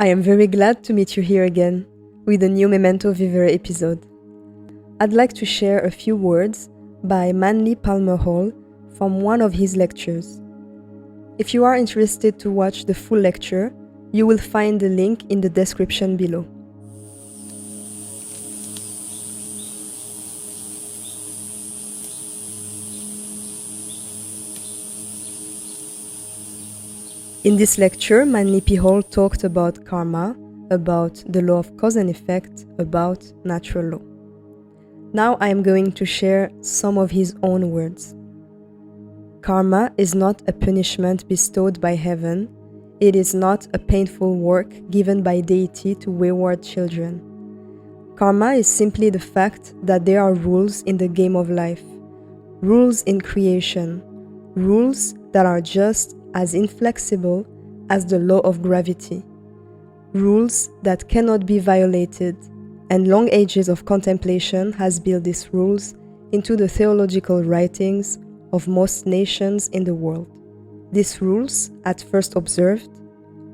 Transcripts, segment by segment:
I am very glad to meet you here again with a new Memento Vivere episode. I'd like to share a few words by P.Hall from one of his lectures. If you are interested to watch the full lecture, you will find the link in the description below. In this lecture, P.Hall talked about karma, about the law of cause and effect, about natural law. Now I am going to share some of his own words. Karma is not a punishment bestowed by heaven. It is not a painful work given by deity to wayward children. Karma is simply the fact that there are rules in the game of life, rules in creation, rules that are just as inflexible as the law of gravity, rules that cannot be violated, and long ages of contemplation has built these rules into the theological writings of most nations in the world. These rules, at first observed,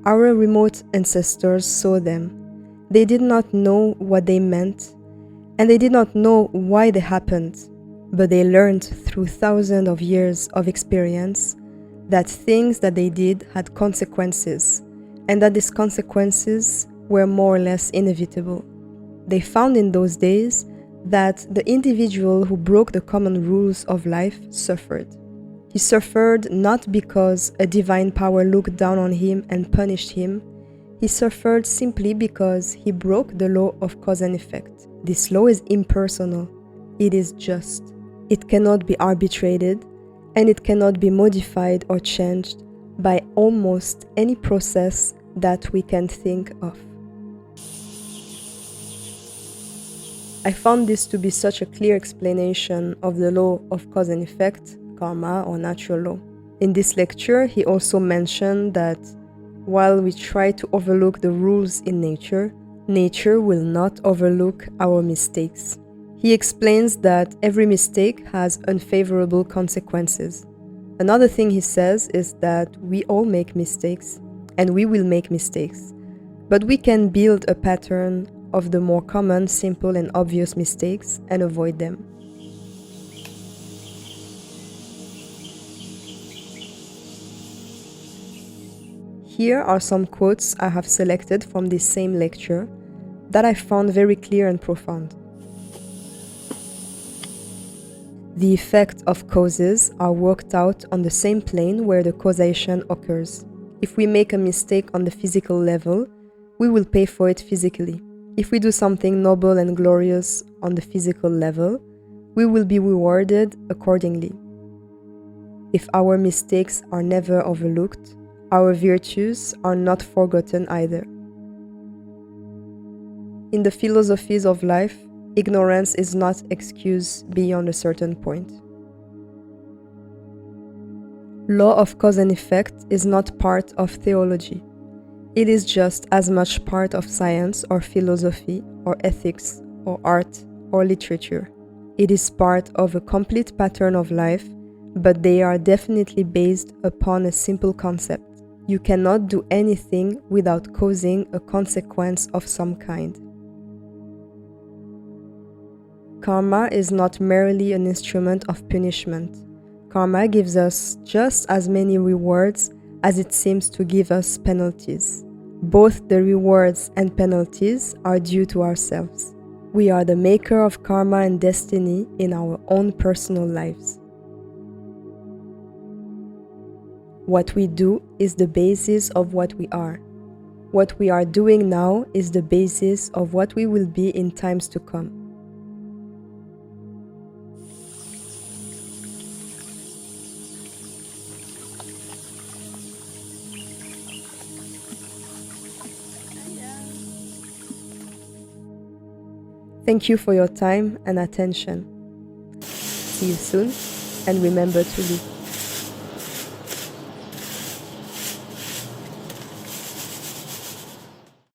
our remote ancestors saw them. They did not know what they meant, and they did not know why they happened, but they learned through thousands of years of experience that things that they did had consequences, and that these consequences were more or less inevitable. They found in those days that the individual who broke the common rules of life suffered. He suffered not because a divine power looked down on him and punished him. He suffered simply because he broke the law of cause and effect. This law is impersonal. It is just. It cannot be arbitrated, and it cannot be modified or changed by almost any process that we can think of. I found this to be such a clear explanation of the law of cause and effect, karma or natural law. In this lecture, he also mentioned that while we try to overlook the rules in nature, nature will not overlook our mistakes. He explains that every mistake has unfavorable consequences. Another thing he says is that we all make mistakes, and we will make mistakes, but we can build a pattern of the more common, simple, and obvious mistakes and avoid them. Here are some quotes I have selected from this same lecture that I found very clear and profound. The effect of causes are worked out on the same plane where the causation occurs. If we make a mistake on the physical level, we will pay for it physically. If we do something noble and glorious on the physical level, we will be rewarded accordingly. If our mistakes are never overlooked, our virtues are not forgotten either. In the philosophies of life, ignorance is not excuse beyond a certain point. Law of cause and effect is not part of theology. It is just as much part of science or philosophy or ethics or art or literature. It is part of a complete pattern of life, but they are definitely based upon a simple concept. You cannot do anything without causing a consequence of some kind. Karma is not merely an instrument of punishment. Karma gives us just as many rewards as it seems to give us penalties. Both the rewards and penalties are due to ourselves. We are the maker of karma and destiny in our own personal lives. What we do is the basis of what we are. What we are doing now is the basis of what we will be in times to come. Thank you for your time and attention. See you soon, and remember to live.